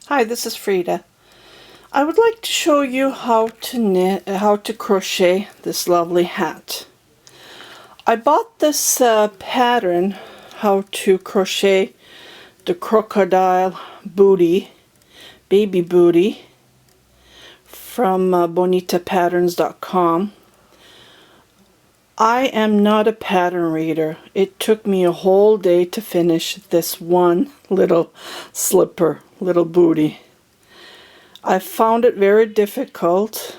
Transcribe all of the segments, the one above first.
Hi, this is Frida. I would like to show you how to crochet this lovely hat. I bought this pattern, how to crochet the Crocodile Baby Booty, from bonitapatterns.com. I am not a pattern reader. It took me a whole day to finish this one little slipper, little booty. I found it very difficult,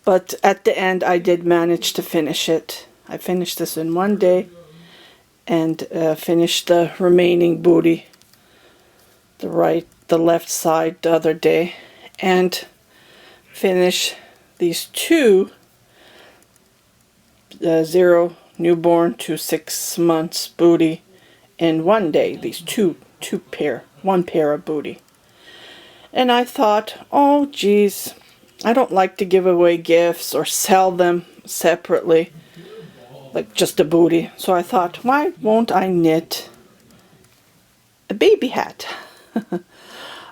but at the end I did manage to finish it. I finished this in one day and finished the remaining booty, the left side the other day, and finished these two 0 newborn to 6 months booty in one day. These one pair of booty. And I thought, oh geez, I don't like to give away gifts or sell them separately, like just a booty. So I thought, why won't I knit a baby hat?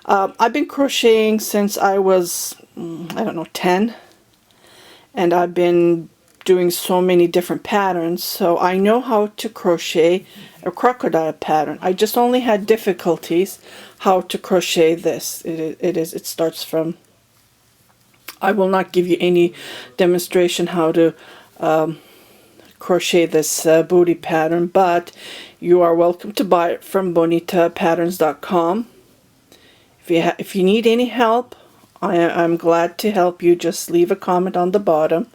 I've been crocheting since I was, I don't know, 10. And I've been doing so many different patterns, so I know how to crochet a crocodile pattern. I just only had difficulties how to crochet this. It starts from, I will not give you any demonstration how to crochet this booty pattern, but you are welcome to buy it from bonitapatterns.com. If you need any help, I'm glad to help you. Just leave a comment on the bottom.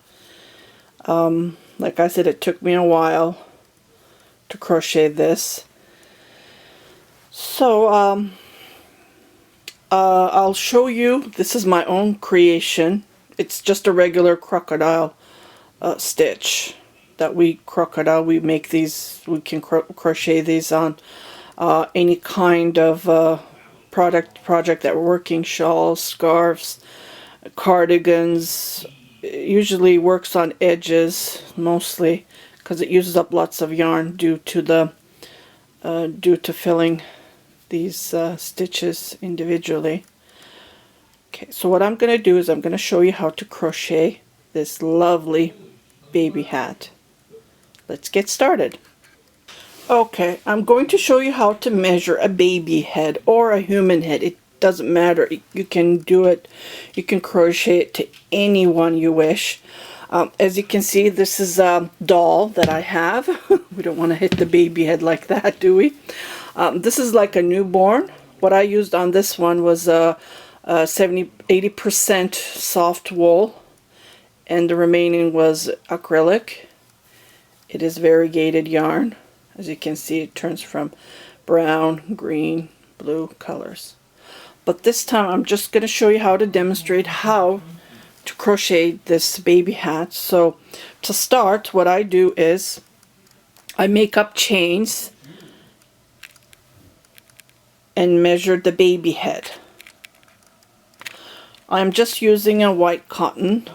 Like I said, it took me a while to crochet this. So I'll show you. This is my own creation. It's just a regular crocodile stitch that we make these. We can crochet these on any kind of project that we're working: shawls, scarves, cardigans. It usually works on edges mostly because it uses up lots of yarn due to filling these stitches individually. Okay, so what I'm going to do is I'm going to show you how to crochet this lovely baby hat. Let's get started. Okay, I'm going to show you how to measure a baby head or a human head. It doesn't matter. You can do it. You can crochet it to anyone you wish. As you can see, this is a doll that I have. We don't want to hit the baby head like that, do we? This is like a newborn. What I used on this one was 80% soft wool, and the remaining was acrylic. It is variegated yarn. As you can see, it turns from brown, green, blue colors. But this time I'm just going to show you how to demonstrate how to crochet this baby hat. So to start, what I do is I make up chains and measure the baby head. I'm just using a white cotton.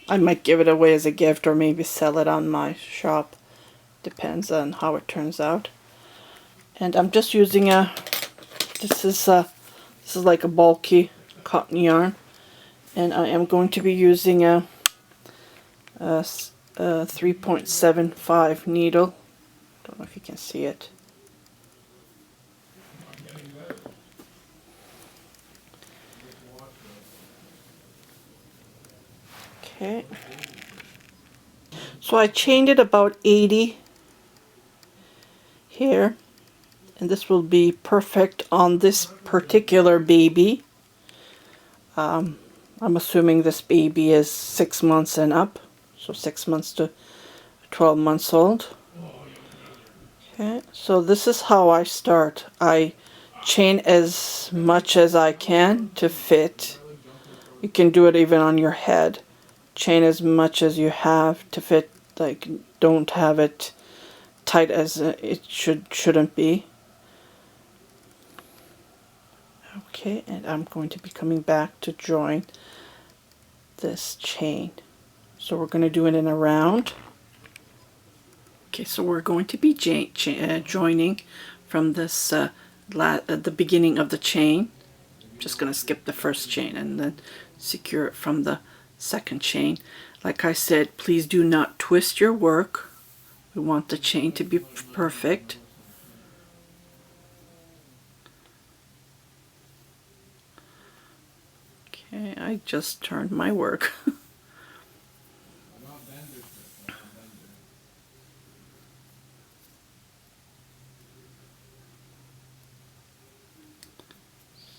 I might give it away as a gift or maybe sell it on my shop. Depends on how it turns out. And I'm just using this is like a bulky cotton yarn, and I am going to be using a 3.75 needle. Don't know if you can see it. Okay. So I chained it about 80 here. And this will be perfect on this particular baby. I'm assuming this baby is 6 months and up. So 6 months to 12 months old. Okay, so this is how I start. I chain as much as I can to fit. You can do it even on your head. Chain as much as you have to fit. Like, don't have it tight as it shouldn't be. Okay, and I'm going to be coming back to join this chain. So we're going to do it in a round. Okay, so we're going to be joining from this the beginning of the chain. I'm just going to skip the first chain and then secure it from the second chain. Like I said, please do not twist your work. We want the chain to be perfect. Okay, I just turned my work.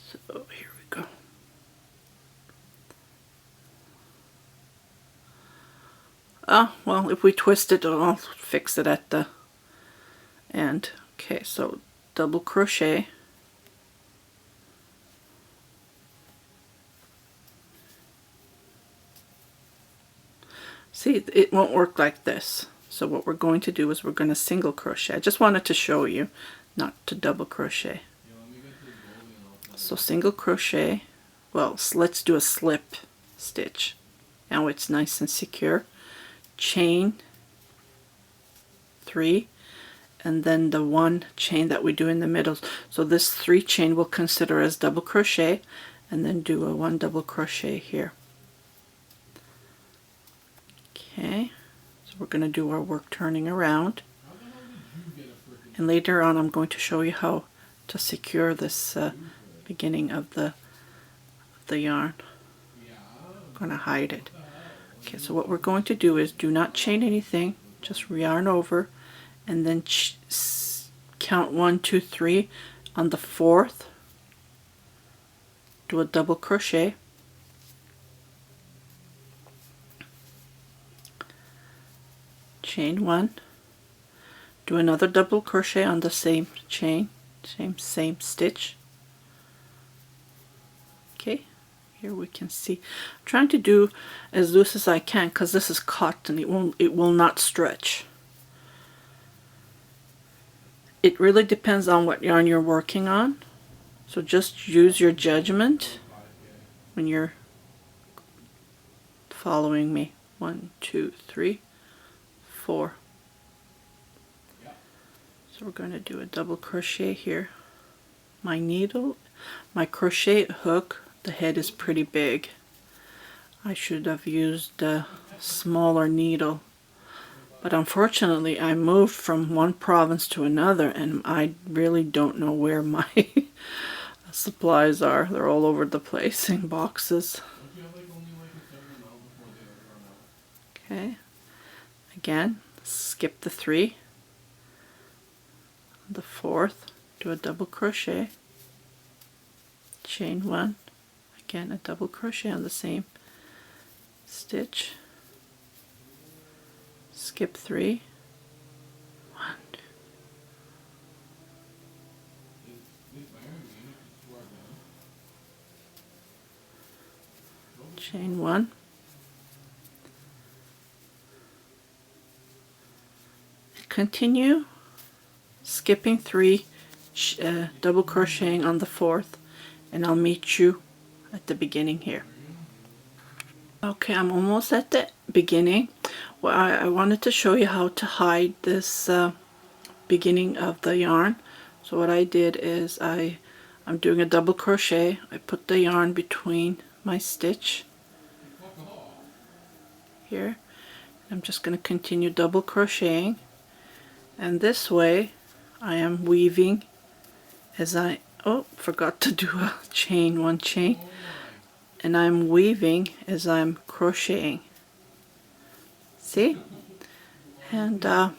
So here we go. Oh, well, if we twist it, I'll fix it at the end. Okay, so double crochet. See, it won't work like this. So what we're going to do is we're going to single crochet. I just wanted to show you, not to double crochet. So single crochet. Well, let's do a slip stitch. Now it's nice and secure. Chain 3, and then the 1 chain that we do in the middle. So this 3 chain we'll consider as double crochet, and then do a 1 double crochet here. Okay, so we're going to do our work turning around, and later on I'm going to show you how to secure this beginning of the yarn. I'm going to hide it. Okay, so what we're going to do is do not chain anything, just yarn over, and then count 1, 2, 3. On the 4th, do a double crochet. Chain 1, do another double crochet on the same chain, same stitch. Okay, here we can see. I'm trying to do as loose as I can because this is cotton. It will not stretch. It really depends on what yarn you're working on, so just use your judgment when you're following me. 1, 2, 3, 4. So we're going to do a double crochet here. My needle, my crochet hook, the head is pretty big. I should have used a smaller needle, but unfortunately I moved from one province to another and I really don't know where my supplies are. They're all over the place in boxes. Okay, again, skip the 3. The 4th, do a double crochet, chain 1, again a double crochet on the same stitch, skip 3, 1, chain 1, continue skipping 3, double crocheting on the 4th, and I'll meet you at the beginning here. Okay, I'm almost at the beginning. Well, I wanted to show you how to hide this beginning of the yarn. So what I did is I'm doing a double crochet. I put the yarn between my stitch here. I'm just going to continue double crocheting, and this way I am weaving as I forgot to do a chain, 1 chain, and I'm weaving as I'm crocheting. See? And I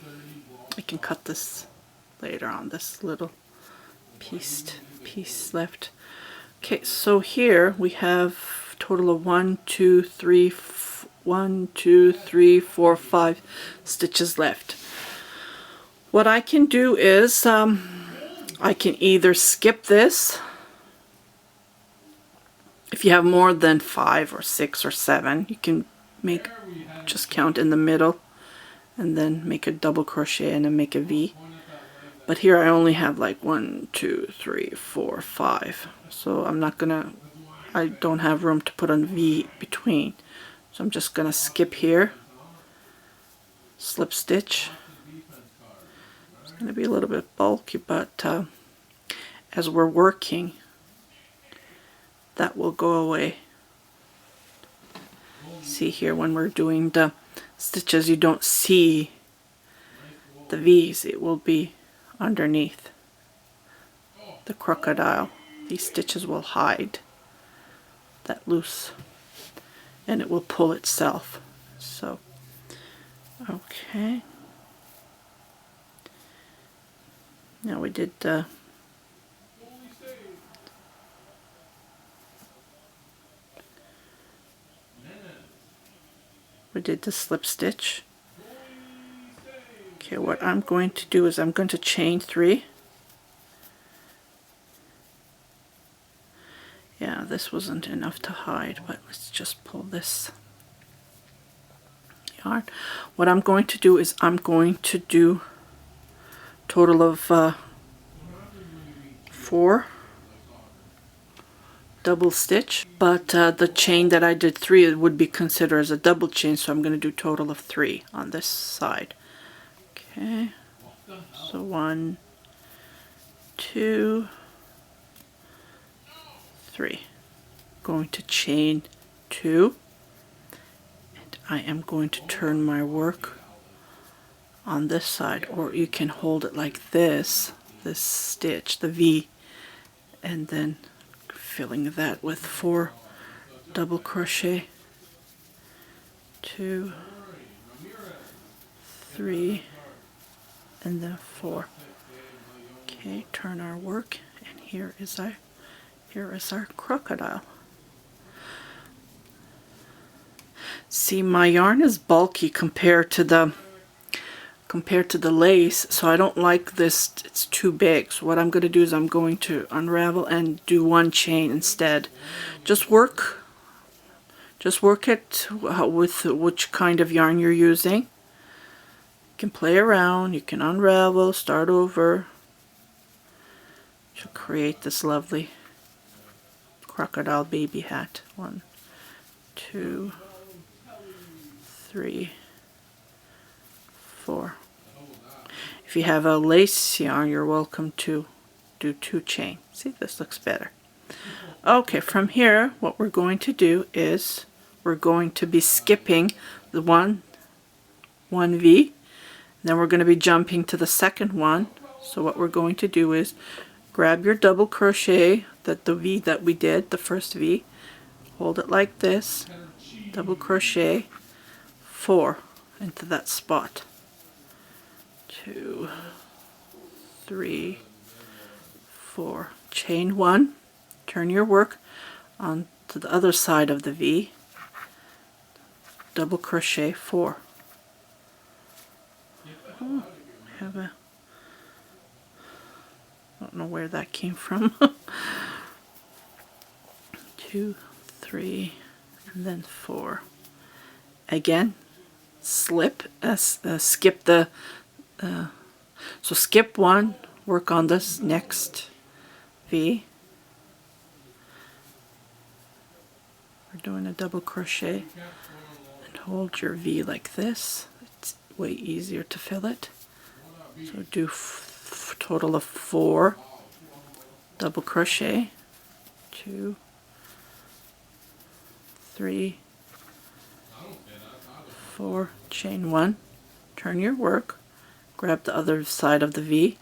can cut this later on, this little piece left. Okay, so here we have a total of 1, 2, 3, 4, 5 stitches left. What I can do is I can either skip this. If you have more than 5 or 6 or 7, you can just count in the middle and then make a double crochet and then make a V. But here I only have like 1, 2, 3, 4, 5. So I don't have room to put a V between. So I'm just gonna skip here, slip stitch. It's gonna be a little bit bulky, but as we're working, that will go away. See here, when we're doing the stitches, you don't see the V's. It will be underneath the crocodile. These stitches will hide that loose, and it will pull itself. So, okay. Now we did the slip stitch. Okay, what I'm going to do is I'm going to chain 3. Yeah, this wasn't enough to hide, but let's just pull this yarn. What I'm going to do is I'm going to do total of 4 double stitch, but the chain that I did 3, it would be considered as a double chain, so I'm going to do total of 3 on this side. Okay, so 1, 2, 3. Going to chain 2, and I am going to turn my work on this side, or you can hold it like this stitch, the V, and then filling that with 4 double crochet, 2, 3, and then 4. Okay, turn our work, and here is our crocodile. See, my yarn is bulky compared to the lace, so I don't like this. It's too big. So what I'm going to do is I'm going to unravel and do 1 chain instead. Just work it with which kind of yarn you're using. You can play around, you can unravel, start over to create this lovely crocodile baby hat. 1, 2, 3, 4. If you have a lace yarn, you're welcome to do 2 chain. See, this looks better. Okay, from here, what we're going to do is we're going to be skipping the 1 V, then we're going to be jumping to the second one. So what we're going to do is grab your double crochet, the V that we did, the first V, hold it like this, double crochet 4 into that spot. 2, 3, 4. Chain 1, turn your work on to the other side of the V, double crochet 4. Oh, I have a, I don't know where that came from. 2, 3, and then 4. Again, skip the so skip 1, work on this next V. We're doing a double crochet and hold your V like this. It's way easier to fill it. So do total of 4 double crochet, 2, 3, 4, chain 1, turn your work, grab the other side of the V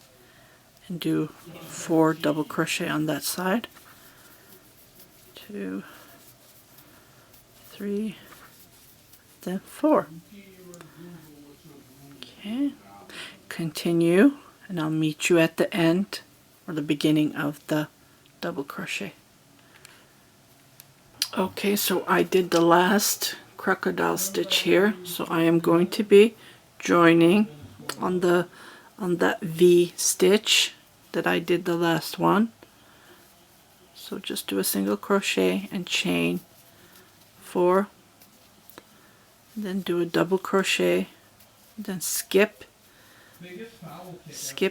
and do 4 double crochet on that side, 2, 3, then 4. Okay, continue, and I'll meet you at the end or the beginning of the double crochet. Okay, so I did the last crocodile stitch here, so I am going to be joining on that V stitch that I did the last one. So just do a single crochet and chain 4, then do a double crochet, then skip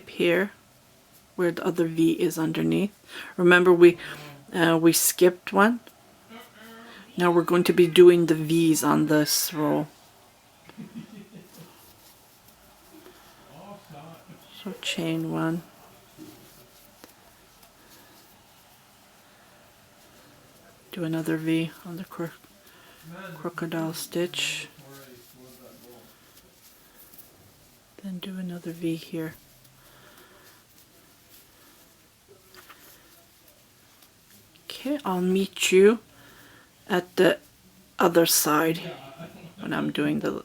here where the other V is underneath. Remember we skipped one. Now we're going to be doing the V's on this row. So chain 1, Do another V on the crocodile stitch. Then do another V here. Okay, I'll meet you at the other side when I'm doing the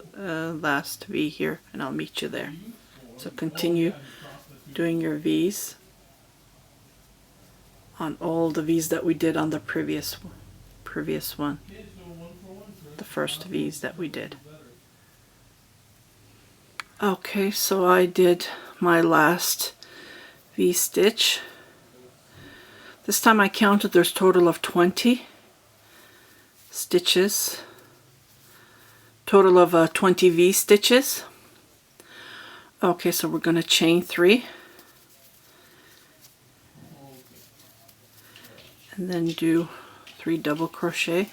last V here, and I'll meet you there. So continue doing your V's on all the V's that we did on the previous one, the first V's that we did. Okay, so I did my last V stitch. This time I counted, there's a total of 20 stitches, total of 20 V stitches. Okay, so we're going to chain 3 and then do 3 double crochet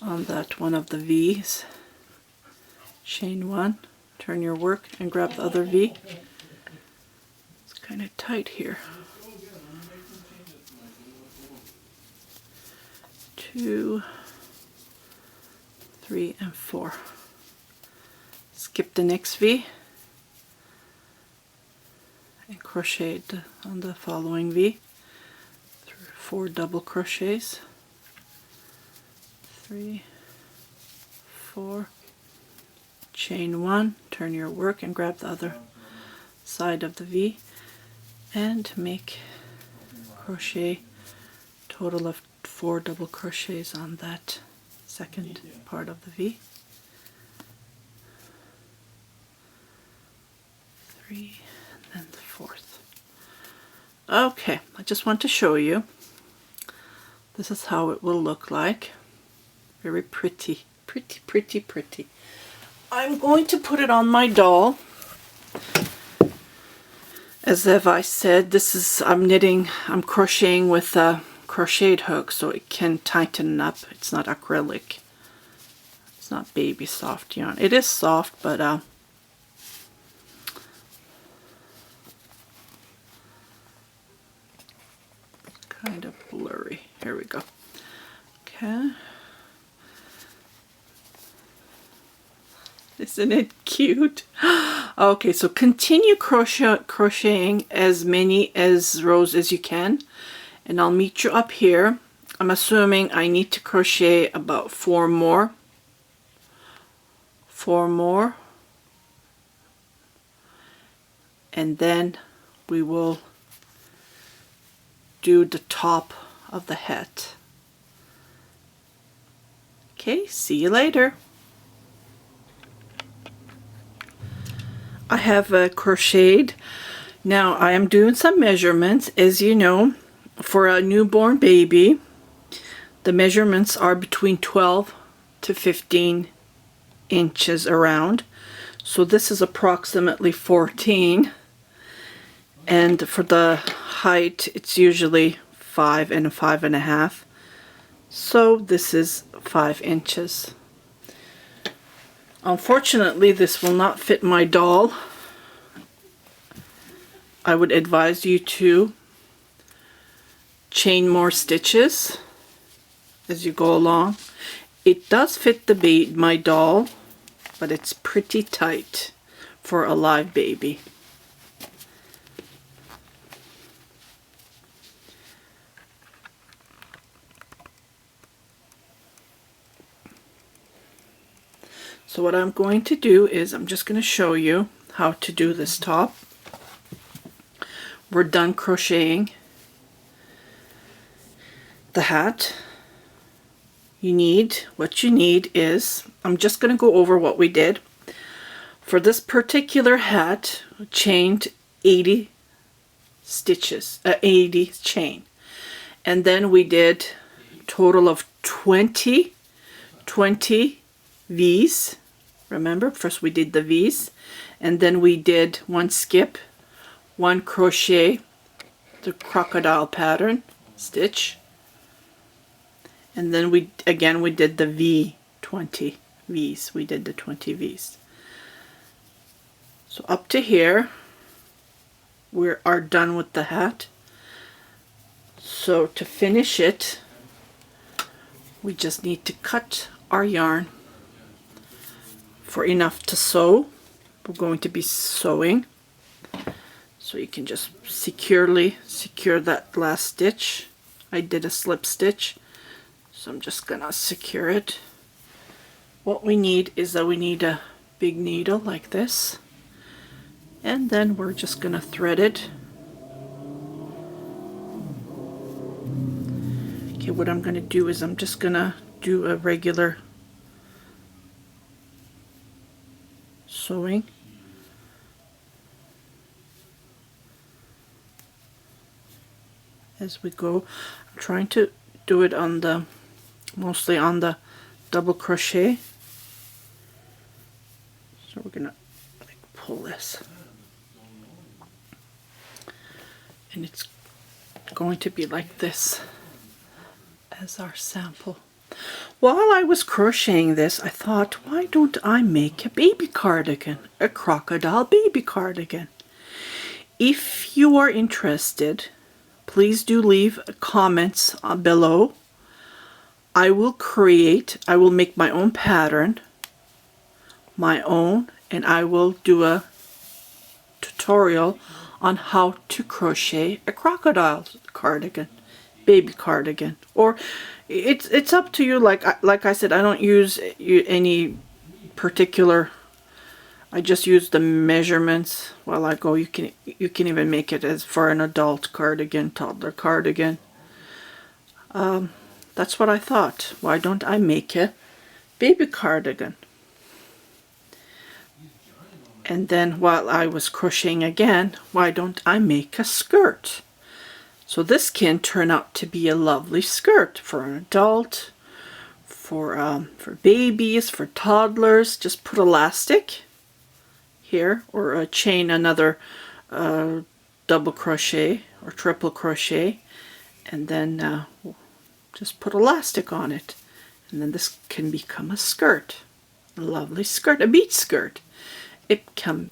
on that one of the V's. Chain 1, turn your work and grab the other V. It's kind of tight here. 2, 3, and 4. Skip the next V and crochet on the following V. 4 double crochets. 3, 4, chain 1, turn your work and grab the other side of the V and make crochet total of 4 double crochets on that second part of the V. 3 and then the 4th. Okay, I just want to show you. This is how it will look like. Very pretty, pretty, pretty, pretty. I'm going to put it on my doll. As if I said, this is, I'm crocheting with a crocheted hook so it can tighten up. It's not acrylic. It's not baby soft yarn. It is soft, but kind of blurry. Here we go. Okay. Isn't it cute? Okay, so continue crocheting as many rows as you can, and I'll meet you up here. I'm assuming I need to crochet about 4 more. 4 more. And then we will do the top of the hat. Okay, see you later. I have crocheted. Now I am doing some measurements. As you know, for a newborn baby, the measurements are between 12 to 15 inches around. So this is approximately 14. And for the height, it's usually 5 and 5.5. So this is 5 inches. Unfortunately, this will not fit my doll. I would advise you to chain more stitches as you go along. It does fit my doll, but it's pretty tight for a live baby. So what I'm going to do is I'm just going to show you how to do this top. We're done crocheting the hat. What you need is, I'm just going to go over what we did. For this particular hat, chained 80 stitches, 80 chain. And then we did total of 20 V's. Remember, first we did the V's, and then we did 1 skip, 1 crochet, the crocodile pattern stitch, and then we did the V, 20 V's. We did the 20 V's. So up to here, we are done with the hat. So to finish it, we just need to cut our yarn for enough to sew. We're going to be sewing, so you can just securely secure that last stitch. I did a slip stitch, so I'm just gonna secure it. What we need is that we need a big needle like this, and then we're just gonna thread it. Okay, what I'm gonna do is I'm just gonna do a regular sewing. As we go, I'm trying to do it on the, mostly on the double crochet. So we're gonna like pull this, and it's going to be like this as our sample. While I was crocheting this, I thought, why don't I make a baby cardigan, a crocodile baby cardigan? If you are interested, please do leave comments below. I will make my own pattern, and I will do a tutorial on how to crochet a crocodile cardigan, baby cardigan. Or it's up to you. Like I said, I don't use any particular, I just use the measurements while I go. You can even make it as for an adult cardigan, toddler cardigan. That's what I thought. Why don't I make a baby cardigan? And then while I was crocheting again, why don't I make a skirt? So this can turn out to be a lovely skirt for an adult, for babies, for toddlers. Just put elastic here, or chain another double crochet or triple crochet, and then just put elastic on it, and then this can become a skirt, a lovely skirt, a beach skirt. It can.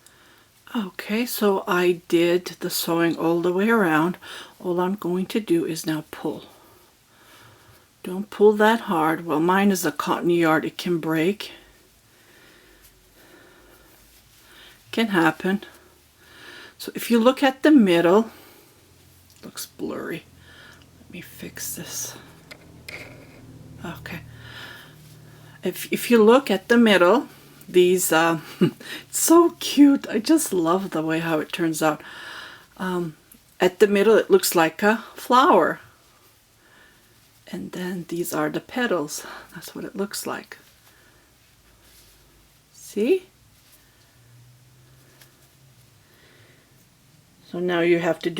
Okay, so I did the sewing all the way around. All I'm going to do is now pull. Don't pull that hard. Well, mine is a cotton yard. It can break. Can happen. So if you look at the middle, it looks blurry. Let me fix this. Okay. If you look at the middle, these it's so cute. I just love the way how it turns out. At the middle it looks like a flower, and then these are the petals. That's what it looks like. See? So now you have to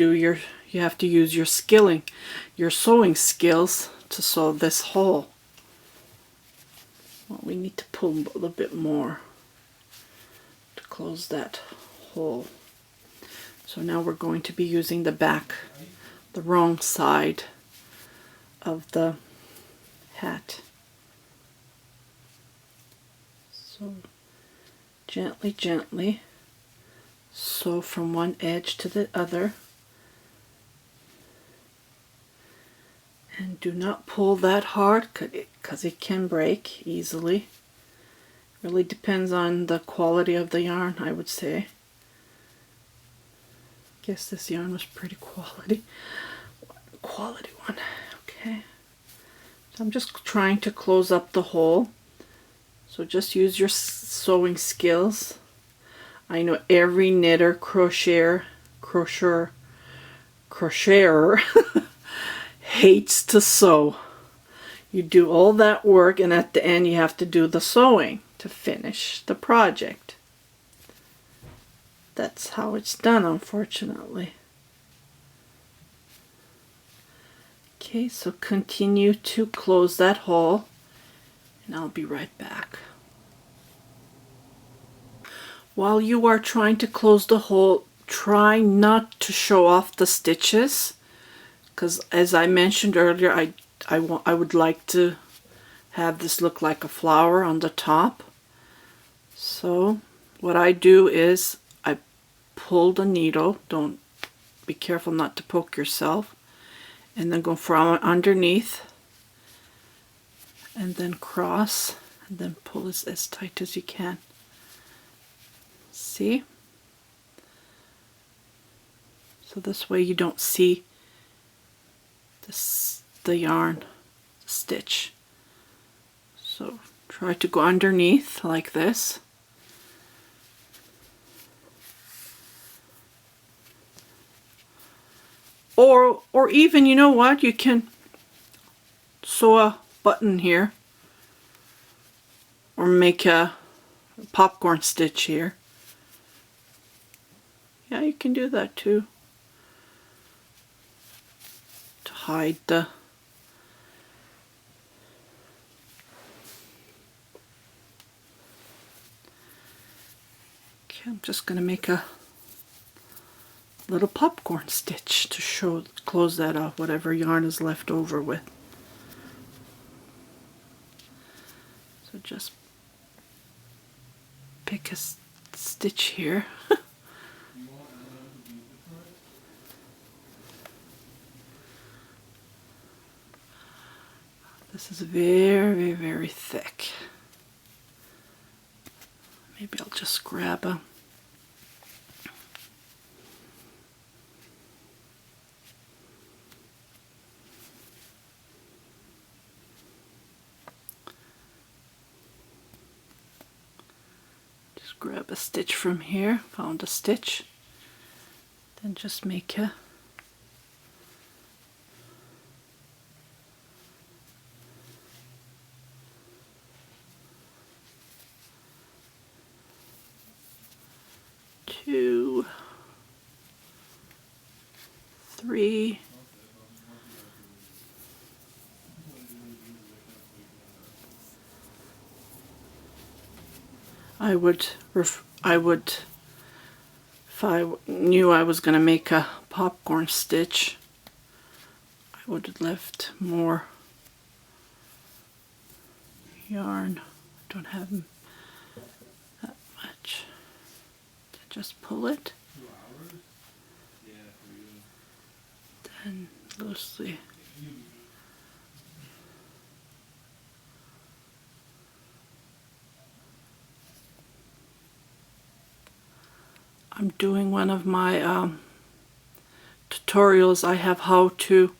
use your sewing skills to sew this hole. Well, we need to pull a little bit more to close that hole. So now we're going to be using the wrong side of the hat. So gently, gently sew from one edge to the other. And do not pull that hard, because it can break easily. Really depends on the quality of the yarn, I would say. Guess this yarn was pretty quality one. Okay. So I'm just trying to close up the hole. So just use your sewing skills. I know every knitter, crocheter hates to sew. You do all that work, and at the end you have to do the sewing to finish the project. That's how it's done, unfortunately. Okay, so continue to close that hole, and I'll be right back. While you are trying to close the hole, try not to show off the stitches, because as I mentioned earlier, I would like to have this look like a flower on the top. So what I do is I pull the needle. Don't be careful not to poke yourself, and then go from underneath and then cross, and then pull this as tight as you can. See? So this way you don't see the yarn stitch. So try to go underneath like this. Or even, you know what, you can sew a button here or make a popcorn stitch here. Yeah, you can do that too, to hide the okay. I'm just gonna make a little popcorn stitch to close that off, whatever yarn is left over with. So just pick a stitch here. This is very, very thick. Maybe I'll just grab a stitch from here, found a stitch, then just make a two, three, I would, if I knew I was going to make a popcorn stitch, I would have left more yarn. I don't have that much. Just pull it, then loosely. I'm doing one of my tutorials. I have how to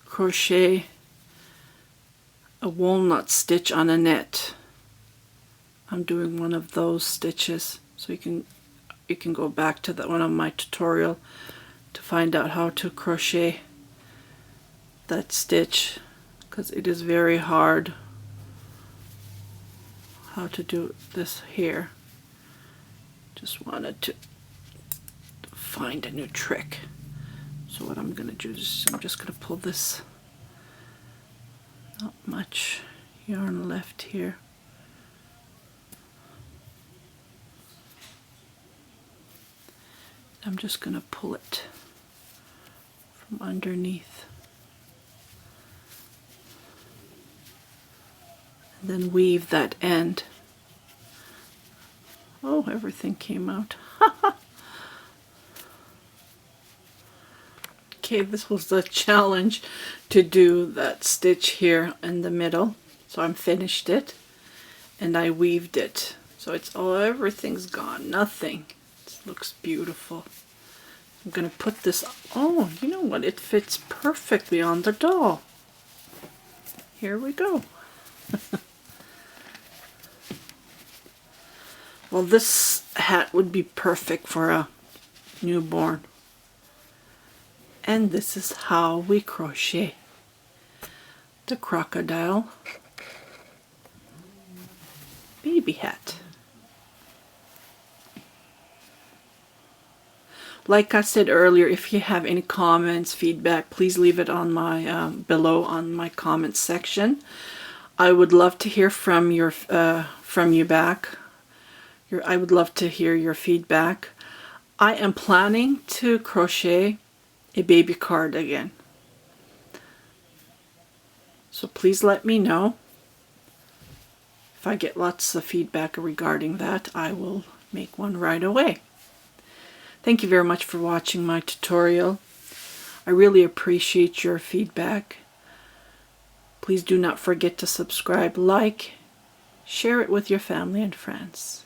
crochet a walnut stitch on a net. I'm doing one of those stitches, so you can go back to that one of my tutorial to find out how to crochet that stitch, because it is very hard how to do this here. Just wanted to find a new trick. So what I'm gonna do is I'm just gonna pull this, not much yarn left here. I'm just gonna pull it from underneath and then weave that end. Oh, everything came out. Okay, this was the challenge, to do that stitch here in the middle. So I'm finished it and I weaved it. So it's all, everything's gone, nothing. It looks beautiful. I'm gonna put this, oh, you know what? It fits perfectly on the doll. Here we go. Well, this hat would be perfect for a newborn. And this is how we crochet the Crocodile Baby Hat. Like I said earlier, if you have any comments, feedback, please leave it on my below on my comments section. I would love to hear from you back. I would love to hear your feedback. I am planning to crochet a baby cardigan. So please let me know. If I get lots of feedback regarding that, I will make one right away. Thank you very much for watching my tutorial. I really appreciate your feedback. Please do not forget to subscribe, like, share it with your family and friends.